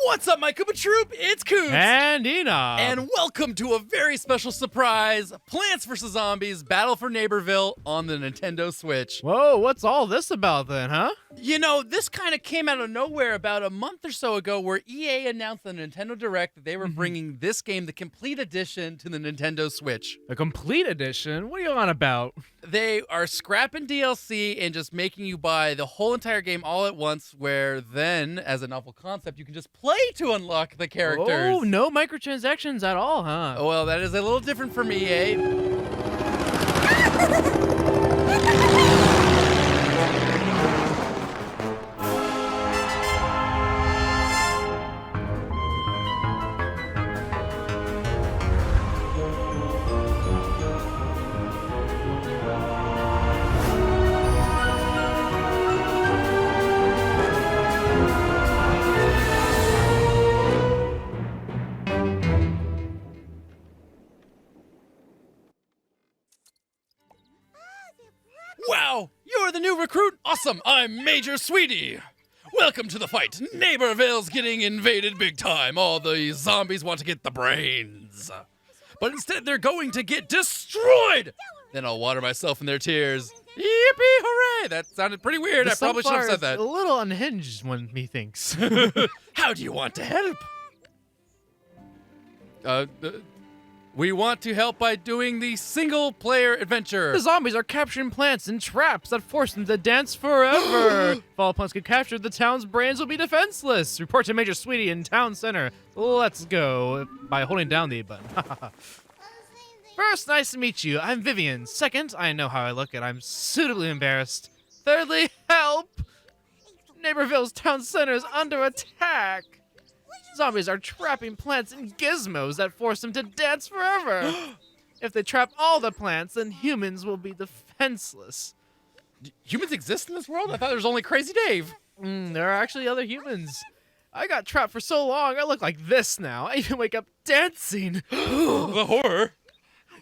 What's up, my Koopa Troop? It's Koops. And Enob. And welcome to a very special surprise, Plants vs. Zombies Battle for Neighborville on the Nintendo Switch. Whoa, what's all this about then, huh? You know, this kind of came out of nowhere about a month or so ago where EA announced on the Nintendo Direct that they were bringing this game, the complete edition, to the Nintendo Switch. The complete edition? What are you on about? They are scrapping DLC and just making you buy the whole entire game all at once, where then, as a novel concept, you can just play to unlock the characters. Oh, no microtransactions at all, huh? Well, that is a little different from EA. Wow, you're the new recruit? Awesome, I'm Major Sweetie. Welcome to the fight. Neighborville's getting invaded big time. All the zombies want to get the brains. But instead they're going to get destroyed. Then I'll water myself in their tears. Yippee hooray! That sounded pretty weird. I probably should have said that. A little unhinged, one methinks. How do you want to help? We want to help by doing the single-player adventure. The zombies are capturing plants in traps that force them to dance forever. If all plants get captured, the town's brains will be defenseless. Report to Major Sweetie in town center. Let's go. By holding down the button. First, nice to meet you. I'm Vivian. Second, I know how I look and I'm suitably embarrassed. Thirdly, help! Neighborville's town center is under attack. Zombies are trapping plants in gizmos that force them to dance forever. If they trap all the plants, then humans will be defenseless. Humans exist in this world? I thought there was only Crazy Dave. There are actually other humans. I got trapped for so long, I look like this now. I even wake up dancing. The horror.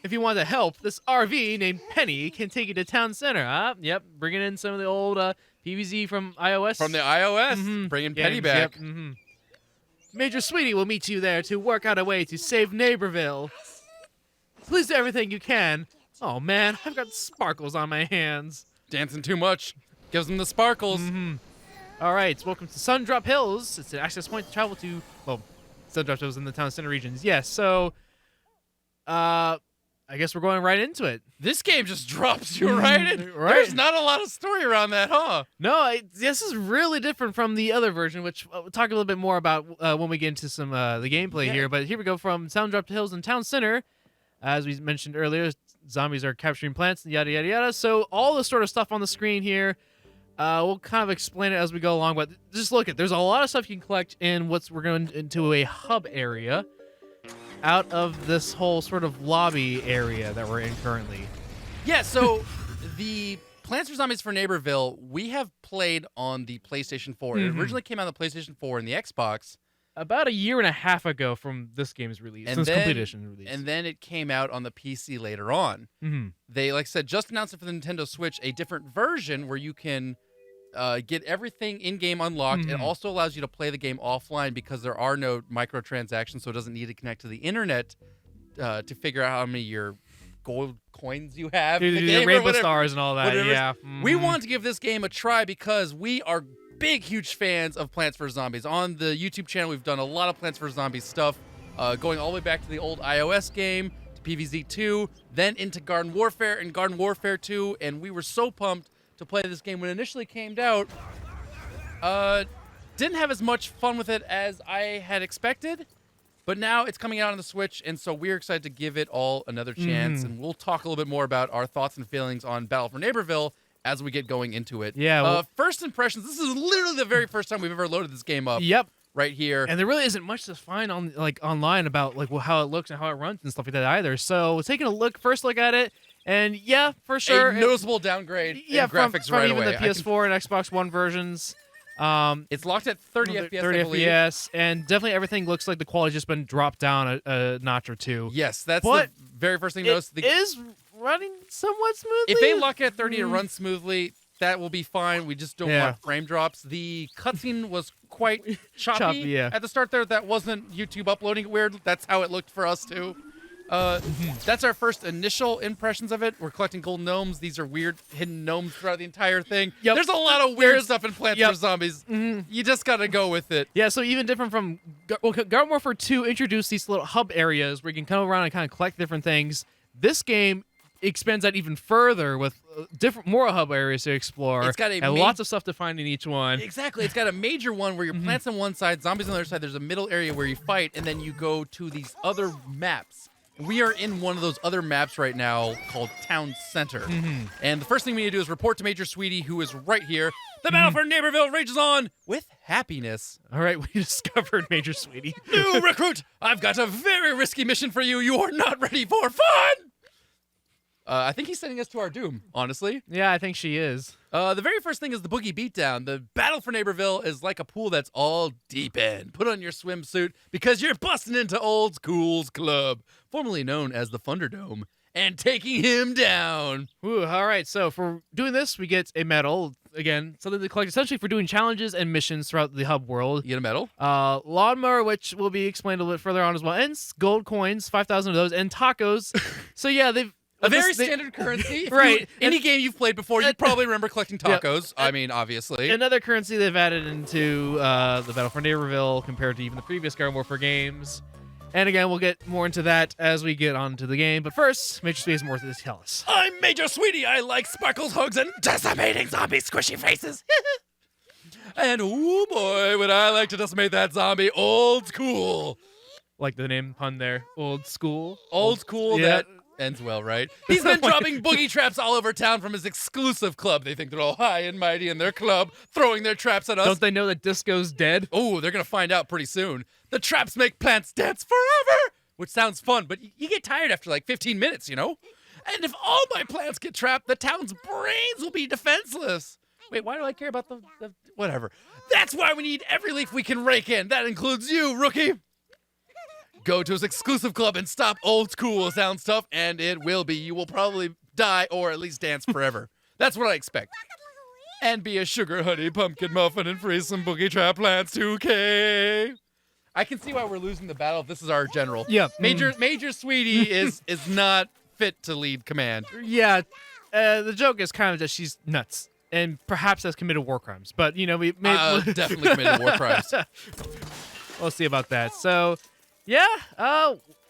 If you want to help, this RV named Penny can take you to town center. Yep, bringing in some of the old PVZ from iOS. From the iOS, bringing Penny back. Yep, Major Sweetie will meet you there to work out a way to save Neighborville. Please do everything you can. Oh man, I've got sparkles on my hands. Dancing too much gives them the sparkles. All right, welcome to Sundrop Hills. It's an access point to travel to, well, Sundrop Hills in the town center regions. Yes, so, I guess we're going right into it. This game just drops you right in. Right. There's not a lot of story around that, huh? No, this is really different from the other version, which we'll talk a little bit more about when we get into some the gameplay here. But here we go from Sundrop Hills in town center. As we mentioned earlier, zombies are capturing plants and yada, yada, yada. So all the sort of stuff on the screen here, we'll kind of explain it as we go along. But just look at, there's a lot of stuff you can collect in we're going into a hub area out of this whole sort of lobby area that we're in currently. Yeah, so the Plants vs. Zombies for Neighborville, we have played on the PlayStation 4. It originally came out on the PlayStation 4 and the Xbox. About a year and a half ago from this game's release, and this then, complete edition release. And then it came out on the PC later on. They, like I said, just announced it for the Nintendo Switch, a different version where you can get everything in-game unlocked. It also allows you to play the game offline because there are no microtransactions, so it doesn't need to connect to the internet to figure out how many your gold coins you have. The rainbow stars and all that, yeah. We want to give this game a try because we are big, huge fans of Plants vs. Zombies. On the YouTube channel, we've done a lot of Plants vs. Zombies stuff, going all the way back to the old iOS game, to PvZ 2, then into Garden Warfare and Garden Warfare 2, and we were so pumped to play this game when it initially came out. Didn't have as much fun with it as I had expected, but now it's coming out on the Switch, and so we're excited to give it all another chance, and we'll talk a little bit more about our thoughts and feelings on Battle for Neighborville as we get going into it. Yeah. First impressions, this is literally the very first time we've ever loaded this game up. Yep. Right here. And there really isn't much to find on online about how it looks and how it runs and stuff like that either. So taking a first look at it, and yeah, for sure, a noticeable downgrade in graphics from right even away. the PS4 and Xbox One versions. It's locked at 30 FPS, 30 I believe. FPS, and definitely everything looks like the quality's just been dropped down a notch or two. Yes, that's the very first thing to notice. It is running somewhat smoothly. If they lock it at 30 to run smoothly, that will be fine. We just don't want frame drops. The cutscene was quite choppy, yeah. at the start there. That wasn't YouTube uploading it weird. That's how it looked for us too. That's our first initial impressions of it. We're collecting golden gnomes. These are weird hidden gnomes throughout the entire thing. Yep. There's a lot of weird stuff in Plants vs. Zombies. You just gotta go with it. Yeah, so even different from Garden Warfare 2 introduced these little hub areas where you can come around and kind of collect different things. This game expands that even further with more hub areas to explore. It's got and lots of stuff to find in each one. Exactly. It's got a major one where your plants on one side, zombies on the other side. There's a middle area where you fight, and then you go to these other maps. We are in one of those other maps right now called Town Center. And the first thing we need to do is report to Major Sweetie, who is right here. The battle for Neighborville rages on with happiness. All right, we discovered Major Sweetie. New recruit, I've got a very risky mission for you. You are not ready for fun. I think he's sending us to our doom, honestly. Yeah, I think she is. The very first thing is the boogie beatdown. The battle for Neighborville is like a pool that's all deep in. Put on your swimsuit because you're busting into Old School's club, formerly known as the Thunderdome, and taking him down. Ooh, all right, so for doing this, we get a medal. Again, something to collect essentially for doing challenges and missions throughout the hub world. You get a medal. Lawnmower, which will be explained a little bit further on as well, and gold coins, 5,000 of those, and tacos. So yeah, they've... A very standard currency. Right. Any game you've played before, you probably remember collecting tacos. I mean, obviously. Another currency they've added into the Battle for Neighborville compared to even the previous Garden Warfare games. And again, we'll get more into that as we get onto the game. But first, Major Sweetie has more to tell us. I'm Major Sweetie. I like sparkles, hugs, and decimating zombie squishy faces. And oh boy, would I like to decimate that zombie Old School. Like the name pun there. Old School. Old School, yeah. That ends well, right? He's been dropping boogie traps all over town from his exclusive club. They think they're all high and mighty in their club, throwing their traps at us. Don't they know that disco's dead? Oh, they're going to find out pretty soon. The traps make plants dance forever, which sounds fun, but you get tired after like 15 minutes, you know? And if all my plants get trapped, the town's brains will be defenseless. Wait, why do I care about the whatever? That's why we need every leaf we can rake in. That includes you, rookie. Go to his exclusive club and stop Old School sound stuff, and it will be. You will probably die or at least dance forever. That's what I expect. And be a sugar honey pumpkin muffin and freeze some boogie trap plants 2K. I can see why we're losing the battle if this is our general. Yeah. Major Sweetie is not fit to lead command. Yeah. The joke is kind of that she's nuts and perhaps has committed war crimes. But, you know, we definitely committed war crimes. We'll see about that. So... yeah,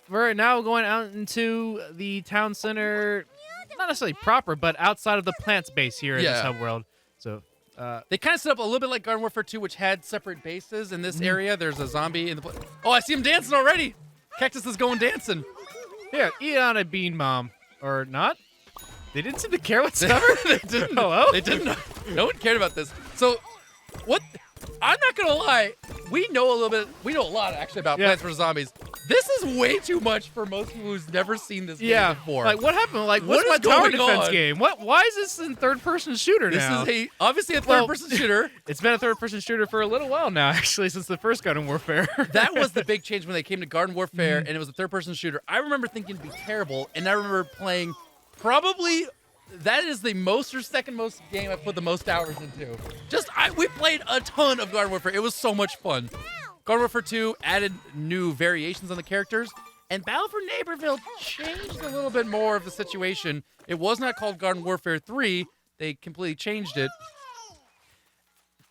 we're now going out into the town center, not necessarily proper, but outside of the plants base here in this hub world. So they kind of set up a little bit like Garden Warfare 2, which had separate bases in this area. There's a zombie in the... oh, I see him dancing already. Cactus is going dancing. Here, eat on a bean, Mom. Or not? They didn't seem to care whatsoever. They didn't. Hello? They didn't. No one cared about this. So, what... I'm not gonna lie, we know a lot actually about Plants vs. Zombies. This is way too much for most people who's never seen this game before. Like, what happened? Like, What what's my is tower going defense on? game? Why is this in third-person shooter now? This is obviously a third-person shooter. It's been a third-person shooter for a little while now, actually, since the first Garden Warfare. That was the big change when they came to Garden Warfare, and it was a third-person shooter. I remember thinking it'd be terrible, and I remember playing probably... that is the most or second most game I put the most hours into. We played a ton of Garden Warfare. It was so much fun. Garden Warfare 2 added new variations on the characters, and Battle for Neighborville changed a little bit more of the situation. It was not called Garden Warfare 3. They completely changed it.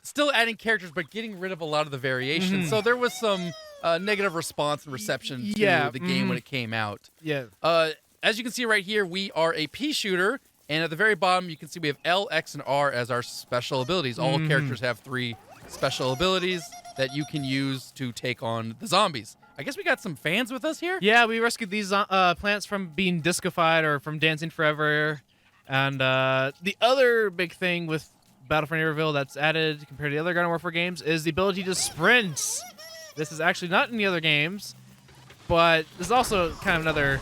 Still adding characters, but getting rid of a lot of the variations. So there was some negative response and reception to the game when it came out. Yeah. As you can see right here, we are a pea shooter. And at the very bottom, you can see we have L, X, and R as our special abilities. All characters have 3 special abilities that you can use to take on the zombies. I guess we got some fans with us here? Yeah, we rescued these plants from being discified or from dancing forever. And the other big thing with Battle for Neighborville that's added compared to the other Garden Warfare games is the ability to sprint. This is actually not in the other games, but this is also kind of another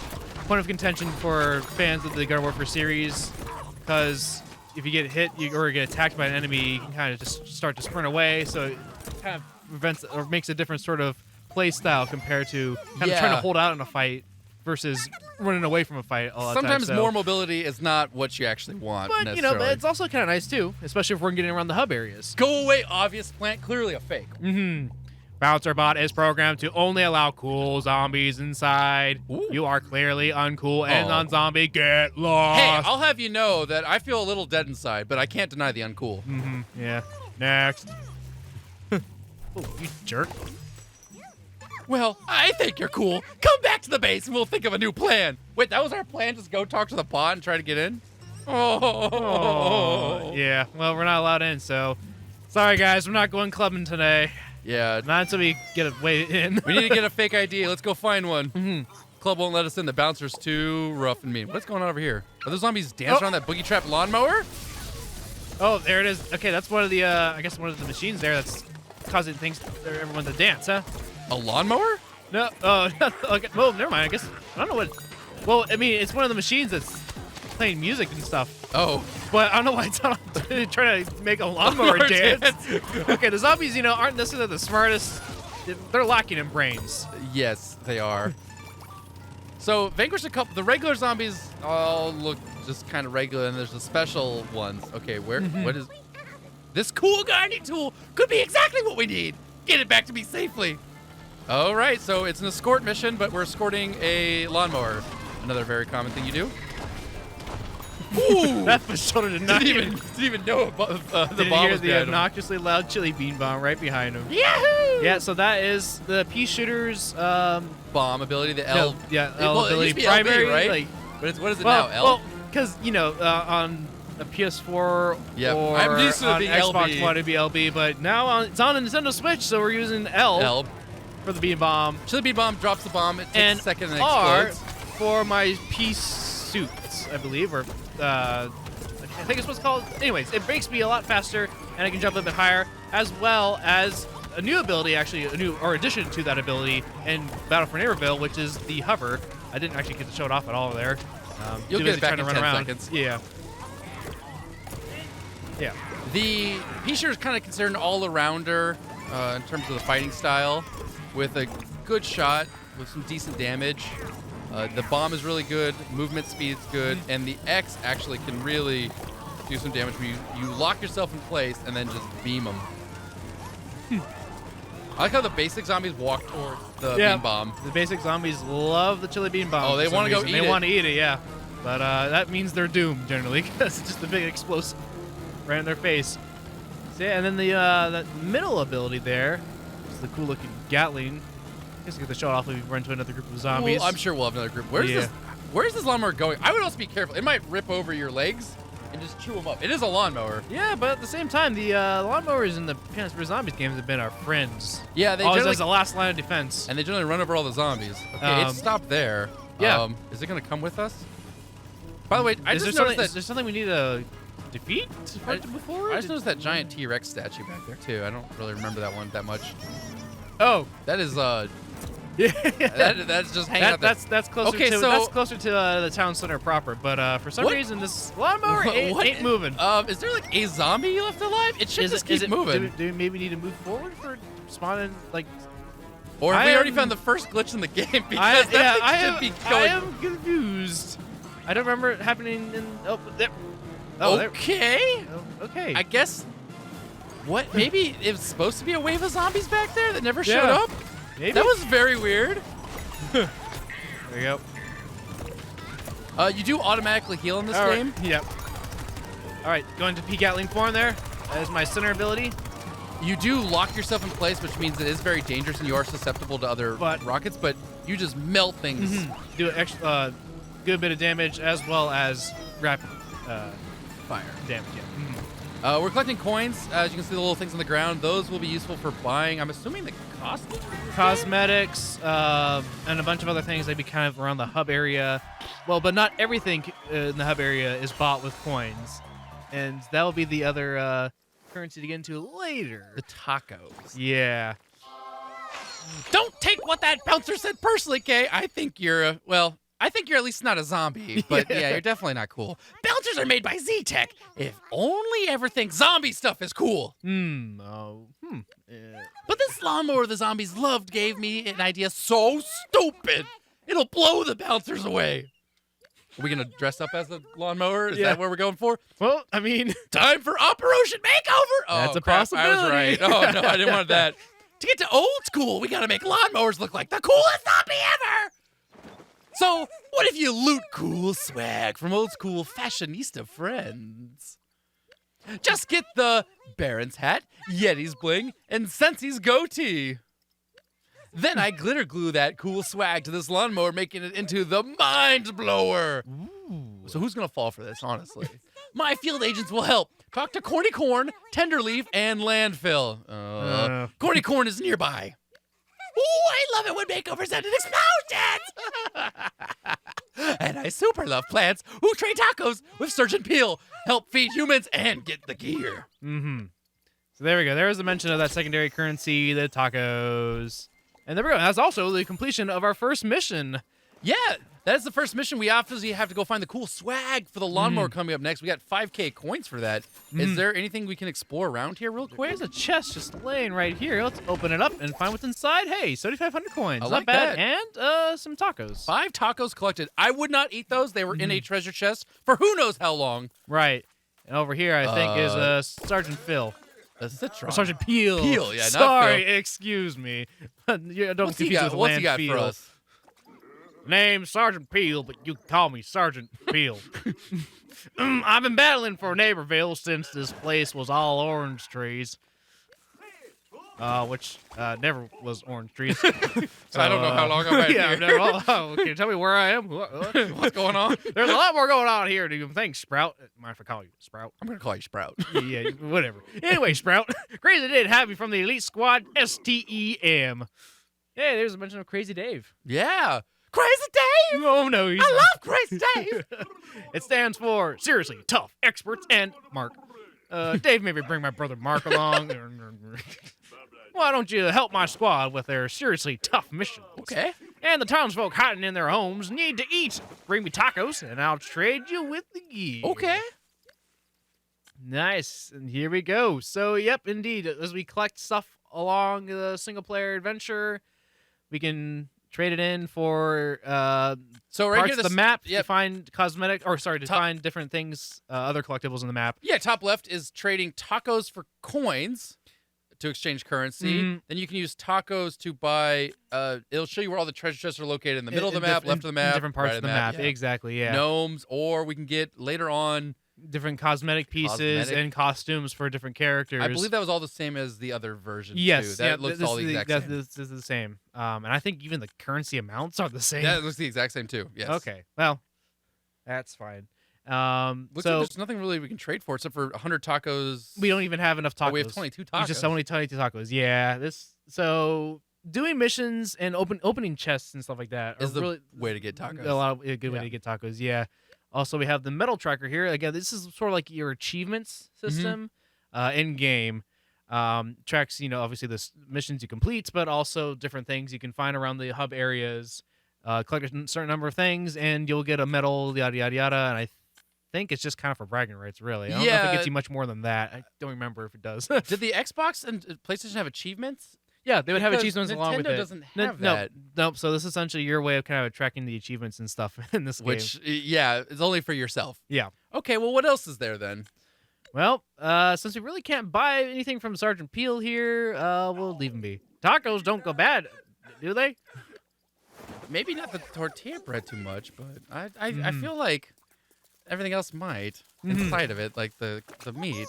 point of contention for fans of the Garden Warfare series, because if you get hit or get attacked by an enemy, you can kind of just start to sprint away, so it kind of prevents or makes a different sort of play style compared to kind of trying to hold out in a fight versus running away from a fight a lot of Sometimes times. So. more mobility is not what you actually want. But, you know, but it's also kind of nice, too, especially if we're getting around the hub areas. Go away, obvious plant. Clearly a fake. Mm-hmm. Bouncer bot is programmed to only allow cool zombies inside. Ooh. You are clearly uncool and non-zombie. Get lost. Hey, I'll have you know that I feel a little dead inside, but I can't deny the uncool. Mm-hmm. Yeah. Next. Oh, you jerk. Well, I think you're cool. Come back to the base and we'll think of a new plan. Wait, that was our plan? Just go talk to the bot and try to get in? Oh. Yeah. Well, we're not allowed in, so sorry, guys. We're not going clubbing today. Yeah. Not until we get a way in. We need to get a fake ID. Let's go find one. Mm-hmm. Club won't let us in. The bouncer's too rough and mean. What's going on over here? Are those zombies dancing around that boogie trap lawnmower? Oh, there it is. Okay, that's one of the, I guess one of the machines there that's causing everyone to dance, huh? A lawnmower? No, okay. Well, never mind. I guess, I don't know what, well, I mean, it's one of the machines that's playing music and stuff. Oh. But I don't know why it's not trying to make a lawnmower dance. Okay, the zombies, you know, aren't necessarily the smartest. They're lacking in brains. Yes, they are. So, vanquish a couple. The regular zombies all look just kind of regular, and there's the special ones. Okay, what is... This cool gardening tool could be exactly what we need. Get it back to me safely. All right, so it's an escort mission, but we're escorting a lawnmower. Another very common thing you do. Ooh! That shoulder did not didn't even know the didn't bomb hear was the behind him. obnoxiously loud chili bean bomb right behind him. Yahoo! Yeah, so that is the pea shooter's Bomb ability, the L. L It used to ability be primary, LB, right? like, But what is it now? L? Well, because you know, on a PS4 Yep. or I'm used to it on being Xbox LB. One, it'd be LB, but now it's on a Nintendo Switch, so we're using L for the bean bomb. Chili bean bomb drops the bomb. It takes And a second and it R explodes. for my pea suits, I believe, or I think it's what's called. Anyways, it breaks me a lot faster, and I can jump a bit higher, as well as a new ability, actually, a new or addition to that ability in Battle for Neighborville, which is the hover. I didn't actually get to show it off at all there. You'll too get busy it back trying in to 10 run around. seconds. Yeah. Yeah. The P-Shooter is kind of considered an all-arounder in terms of the fighting style, with a good shot, with some decent damage. The bomb is really good, movement speed is good, and the X actually can really do some damage where you lock yourself in place and then just beam them. I like how the basic zombies walk towards the beam bomb. The basic zombies love the chili bean bomb. Oh, they want to go eat it. They want to eat it, yeah. But that means they're doomed generally because it's just a big explosive right in their face. So, yeah, and then the that middle ability there is the cool looking Gatling. I guess you get to show it off if we run into another group of zombies. Well, I'm sure we'll have another group. Where's this lawnmower going? I would also be careful. It might rip over your legs and just chew them up. It is a lawnmower. Yeah, but at the same time, the lawnmowers in the Plants vs. Zombies games have been our friends. Yeah, they always generally, as the last line of defense. and they generally run over all the zombies. Okay, it stopped there. Yeah. Is it going to come with us? By the way, I Is just there noticed that something we need to defeat I- to move forward? I just noticed that giant T-Rex statue back there too. I don't really remember that one that much. Oh, That is yeah. that's just hanging out there. That's closer Okay, to so- the town center proper. But for some What? reason, this lawnmower What? ain't moving. Is there like a zombie left alive? It should just keep moving. Do we maybe need to move forward for spawning like? Or have I we already am- found the first glitch in the game? Because I that thing should be going. am confused. I don't remember it happening in. Oh, there. Oh, there. Okay. Oh, okay. I guess. What? Maybe it was supposed to be a wave of zombies back there that never showed Yeah. up? Maybe. That was very weird. There you go. You do automatically heal in this All right. game. Yep. All right, going to P Gatling form there. That is my center ability. You do lock yourself in place, which means it is very dangerous and you are susceptible to other rockets, but you just melt things. Do an extra good bit of damage as well as rapid Fire. damage. Yeah. We're collecting coins. As you can see, the little things on the ground. Those will be useful for buying, I'm assuming, the costumes? Cosmetics and a bunch of other things. They'd be kind of around the hub area. Well, but not everything in the hub area is bought with coins. And that will be the other currency to get into later. The tacos. Yeah. Don't take what that bouncer said personally, Kay. I think you're, I think you're at least not a zombie, but yeah, you're definitely not cool. Bouncers are made by Z-Tech. If only ever think zombie stuff is cool. But this lawnmower the zombies loved gave me an idea so stupid, it'll blow the bouncers away. Are we going to dress up as the lawnmower? Is Yeah. that what we're going for? Well, I mean, Time for Operation Makeover. That's Oh, a crap, possibility. I was right. Oh, no, I didn't want that. To get to old school, we got to make lawnmowers look like the coolest zombie ever. So, what if you loot cool swag from old school fashionista friends? Just get the Baron's hat, Yeti's bling, and Sensei's goatee. Then I glitter glue that cool swag to this lawnmower, making it into the mind blower. Ooh. So who's gonna fall for this, honestly? My field agents will help. Talk to Corny Corn, Tenderleaf, and Landfill. Corny Corn is nearby. Ooh, I love it when makeovers end in explosions! And I super love plants who trade tacos with Sergeant Peel, help feed humans, and get the gear. mm-hmm. So there we go. There was a mention of that secondary currency, the tacos. And there we go. That's also the completion of our first mission. Yeah, that is the first mission. We obviously have to go find the cool swag for the lawnmower coming up next. We got 5K coins for that. Is there anything we can explore around here real quick? There's a chest just laying right here. Let's open it up and find what's inside. Hey, 7,500 coins. I Not like bad. that. And some tacos. 5 tacos collected. I would not eat those. They were in a treasure chest for who knows how long. Right. And over here, I think, is Sergeant Phil. A Citron. Or Sergeant Peel. Peel, yeah, not Sorry, Phil. excuse me. Don't What's he confuse got? with What's he got Landfill. for us? Name's Sergeant Peel, but you can call me Sergeant Peel. I've been battling for Neighborville since this place was all orange trees. Which never was orange trees. So I don't know how long I'm at yeah, here. never, okay, tell me where I am. What's going on? There's a lot more going on here. Do you think, Sprout? Mind if I call you Sprout? I'm going to call you Sprout. Yeah, whatever. Anyway, Sprout, Crazy Dave have you from the Elite Squad STEM. Hey, there's a mention of Crazy Dave. Yeah. Crazy Dave! Oh, no. I love Crazy Dave! It stands for Seriously Tough Experts and Mark. Dave, maybe bring my brother Mark along. Why don't you help my squad with their seriously tough missions? Okay. And the townsfolk hiding in their homes need to eat. Bring me tacos, and I'll trade you with the gear. Okay. Nice. And here we go. So, yep, indeed. As we collect stuff along the single-player adventure, we can trade it in for So right parts here, of the map yep. to find find different things, other collectibles in the map. Yeah, top left is trading tacos for coins to exchange currency. Mhm. Then you can use tacos to buy. It'll show you where all the treasure chests are located in the middle of the map, left of the map, different parts right of the map. Yeah. Exactly, yeah. Gnomes, or we can get later on. Different cosmetic pieces and costumes for different characters. I believe that was all the same as the other version. Yes, too. That looks all the exact same. This is the same. And I think even the currency amounts are the same. That looks the exact same too. Yes. Okay, well, that's fine. Looks So like there's nothing really we can trade for except for 100 tacos. we don't even have enough tacos. Oh, we have 22 tacos. We just only 22 tacos. Yeah, so doing missions and opening chests and stuff like that is the really way to get tacos. a good way to get tacos. Yeah. Also, we have the metal tracker here. Again, this is sort of like your achievements system in game. Tracks, obviously the missions you complete, but also different things you can find around the hub areas. Collect a certain number of things, and you'll get a medal, yada, yada, yada. And I think it's just kind of for bragging rights, really. I don't know if it gets you much more than that. I don't remember if it does. Did the Xbox and PlayStation have achievements? Yeah, they would have Because achievements along with it. Nintendo doesn't have that. Nope. So this is essentially your way of kind of tracking the achievements and stuff in this game. Which, yeah, is only for yourself. Yeah. Okay, well, what else is there then? Well, since we really can't buy anything from Sergeant Peel here, we'll leave them be. Tacos don't go bad, do they? Maybe not the tortilla bread too much, but I feel like everything else might inside of it, like the meat.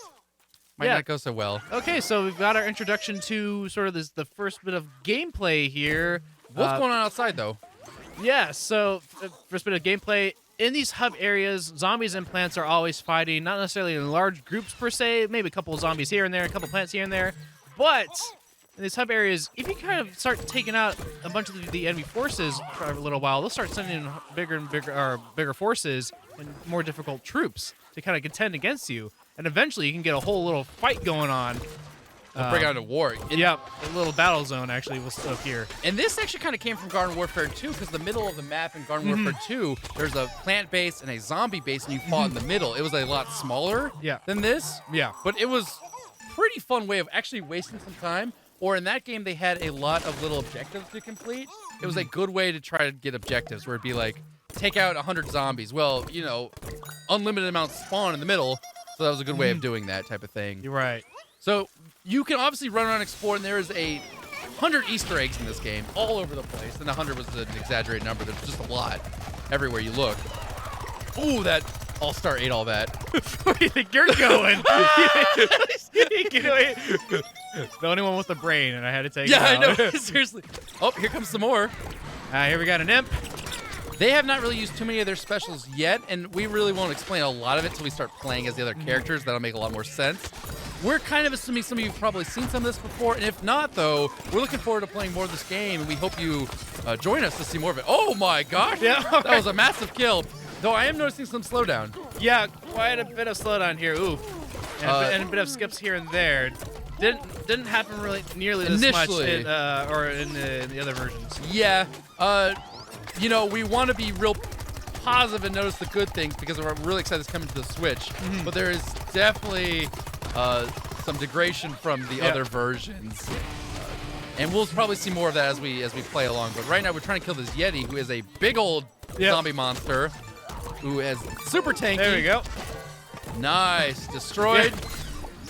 Might not go so well. Okay, so we've got our introduction to sort of the first bit of gameplay here. What's going on outside, though? Yeah, so first bit of gameplay. In these hub areas, zombies and plants are always fighting, not necessarily in large groups per se, maybe a couple of zombies here and there, a couple of plants here and there, but in these hub areas, if you kind of start taking out a bunch of the enemy forces for a little while, they'll start sending in bigger forces and more difficult troops to kind of contend against you. And eventually, you can get a whole little fight going on. Bring out a war. Yep, a little battle zone actually was up here. And this actually kind of came from Garden Warfare 2, because the middle of the map in Garden Warfare 2, there's a plant base and a zombie base, and you fought in the middle. It was a lot smaller than this. Yeah. But it was a pretty fun way of actually wasting some time. Or in that game, they had a lot of little objectives to complete. It was a good way to try to get objectives, where it'd be like, take out 100 zombies. Well, you know, unlimited amounts spawn in the middle, so that was a good way of doing that type of thing. You're right. So you can obviously run around and explore, and there is 100 Easter eggs in this game all over the place. And 100 was an exaggerated number. There's just a lot everywhere you look. Ooh, that All-Star ate all that. Where do you think you're going? The only one with the brain, and I had to take it out. Yeah, I know. Seriously. Oh, here comes some more. Here we got an imp. They have not really used too many of their specials yet, and we really won't explain a lot of it until we start playing as the other characters. That'll make a lot more sense. We're kind of assuming some of you have probably seen some of this before, and if not, though, we're looking forward to playing more of this game, and we hope you join us to see more of it. Oh, my gosh. Yeah, okay. That was a massive kill. Though I am noticing some slowdown. Yeah, quite a bit of slowdown here. Ooh. And a bit of skips here and there. Didn't happen really nearly this much in the other versions. Yeah. You know, we want to be real positive and notice the good things because we're really excited it's coming to the Switch. But there is definitely some degradation from the other versions. And we'll probably see more of that as we play along. But right now we're trying to kill this Yeti, who is a big old zombie monster, who is super tanky. There we go. Nice. Destroyed. Yeah.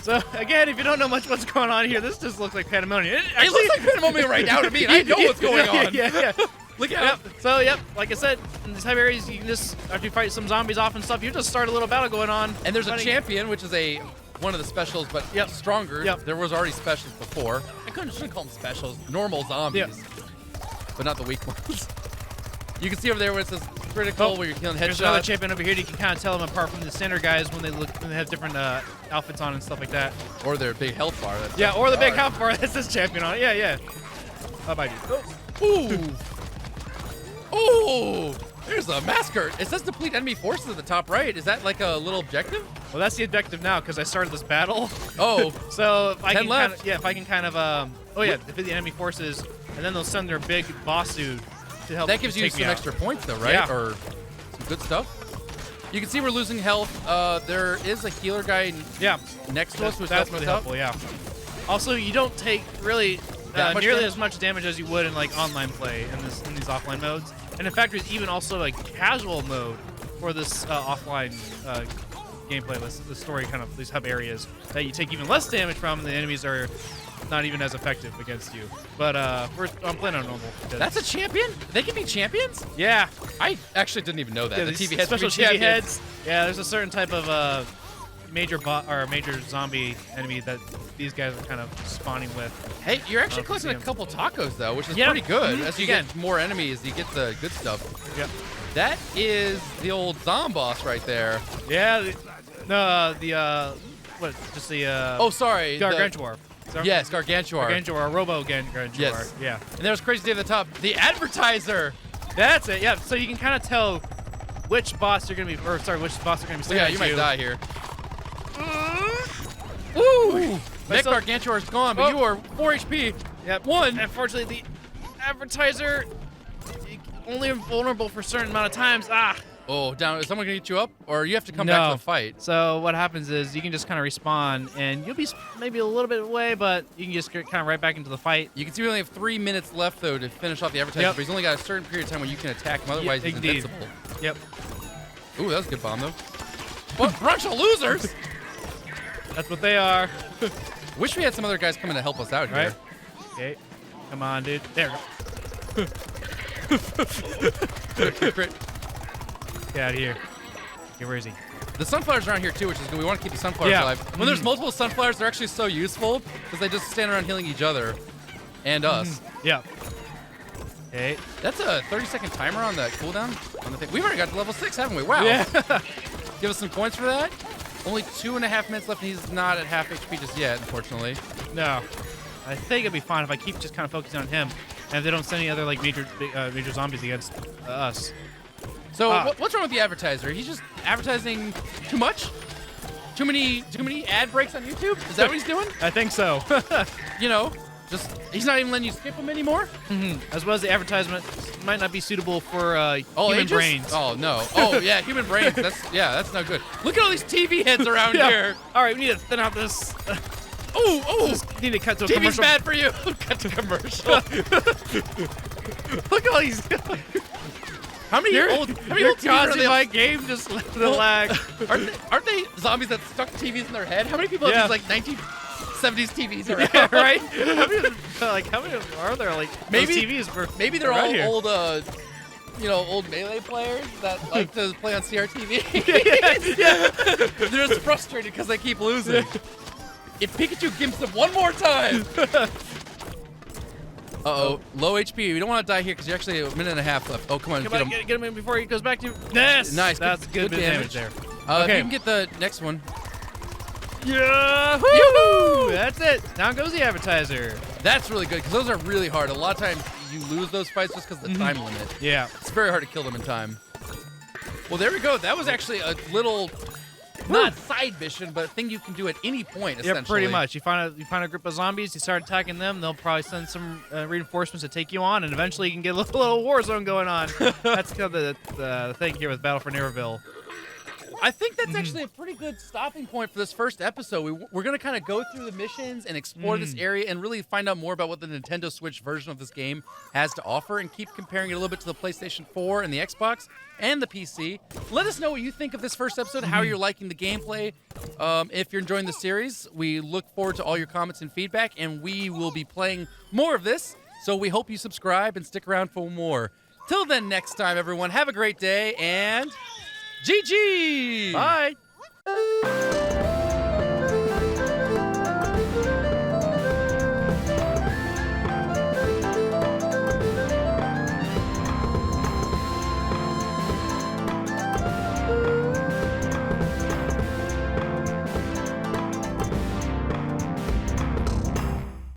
So, again, if you don't know much what's going on here, this just looks like pandemonium. It looks like pandemonium right now to me, and I know what's going on. Yeah. Look out. So, like I said, in these type of areas, you can just, after you fight some zombies off and stuff, you just start a little battle going on. And there's a champion, which is one of the specials, but stronger. There was already specials before. I shouldn't call them specials. Normal zombies, but not the weak ones. You can see over there where it says critical, where you're killing headshots. There's another champion over here. You can kind of tell them apart from the standard guys when they have different outfits on and stuff like that. Or their big health bar. Or the big health bar that says champion on it. Yeah. How about you? Ooh! There's a massacre. It says deplete enemy forces at the top right. Is that like a little objective? Well, that's the objective now because I started this battle. Oh. So if I 10 can left. if I can defeat the enemy forces, and then they'll send their big boss dude to help. That gives you some extra points, though, right? Yeah. Or some good stuff. You can see we're losing health. There is a healer guy next to us, which that's really helpful. Yeah. Also, you don't take really nearly as much damage as you would in like online play in these offline modes. And in fact, there's even also like casual mode for this offline gameplay, the story kind of these hub areas that you take even less damage from, and the enemies are not even as effective against you. But I'm playing on normal. That's a champion? They can be champions? Yeah. I actually didn't even know that. Yeah, the TV heads special can be TV heads. Yeah, there's a certain type of major zombie enemy that these guys are kind of spawning with. Hey, you're actually collecting a couple tacos, though, which is pretty good. As you get more enemies, you get the good stuff. Yep. That is the old Zomboss right there. Yeah. Oh, sorry. Gargantuar. Yes, Gargantuar. Gargantuar, Robo-Gargantuar. Yes. Yeah. And there's crazy at the top. The advertiser. That's it. Yeah. So you can kind of tell which boss you're gonna be, which boss you're gonna be. Yeah, you might die here. Ooh! That Gargantuar is gone, but you are 4 HP. Yep. 1. Unfortunately, the advertiser only vulnerable for a certain amount of times. Oh, down. Is someone gonna get you up, or you have to come back to the fight? So what happens is you can just kind of respawn, and you'll be maybe a little bit away, but you can just get kind of right back into the fight. You can see we only have 3 minutes left though to finish off the advertiser, but he's only got a certain period of time when you can attack him. Otherwise, he's invincible. Yep. Ooh, that was a good bomb though. What bunch of losers! That's what they are. Wish we had some other guys coming to help us out here. Right. Okay. Come on, dude. There we go. Crit. Get out of here. Okay, where is he? The sunflowers are around here too, which is good. We want to keep the sunflowers alive. When there's multiple sunflowers, they're actually so useful because they just stand around healing each other and us. Yeah. Okay. That's a 30-second timer on the cooldown on the thing. We've already got to level 6, haven't we? Wow. Yeah. Give us some points for that. Only 2.5 minutes left, and he's not at half HP just yet, unfortunately. No. I think it'd be fine if I keep just kind of focusing on him, and if they don't send any other like major zombies against us. So what's wrong with the advertiser? He's just advertising too much? Too many ad breaks on YouTube? Is that what he's doing? I think so. You know, just he's not even letting you skip them anymore? As well as the advertisement might not be suitable for human ages? brains. Oh, no. Oh, yeah, human brains. That's no good. Look at all these TV heads around here. All right, we need to thin out this. Just need to cut to a TV's commercial. bad for you. Cut to commercial. Look at all these. How many You're old TVs are causing they? my game just to lag. Aren't they zombies that stuck TVs in their head? How many people have these like 1970s TVs around? Yeah, right? How many are there? Like Maybe those TVs maybe they're all here. old old Melee players that like to play on CRTV. yeah. They're just frustrated because they keep losing. If Pikachu gives them one more time. Uh-oh, low HP. We don't want to die here because you're actually a minute and a half left. Oh, come on, Get him in before he goes back to. Yes! Nice. That's good damage there. If you can get the next one. Yeah! Yoo-hoo! That's it. Down goes the advertiser. That's really good because those are really hard. A lot of times you lose those fights just because of the time limit. Yeah. It's very hard to kill them in time. Well, there we go. That was actually a little, not side mission, but a thing you can do at any point, essentially. Yeah, pretty much. You find a group of zombies, you start attacking them, they'll probably send some reinforcements to take you on, and eventually you can get a little war zone going on. That's kind of the thing here with Battle for Neighborville. I think that's actually a pretty good stopping point for this first episode. We're going to kind of go through the missions and explore this area and really find out more about what the Nintendo Switch version of this game has to offer and keep comparing it a little bit to the PlayStation 4 and the Xbox and the PC. Let us know what you think of this first episode, how you're liking the gameplay. If you're enjoying the series, we look forward to all your comments and feedback, and we will be playing more of this. So we hope you subscribe and stick around for more. Till then, next time, everyone, have a great day, and GG! Bye!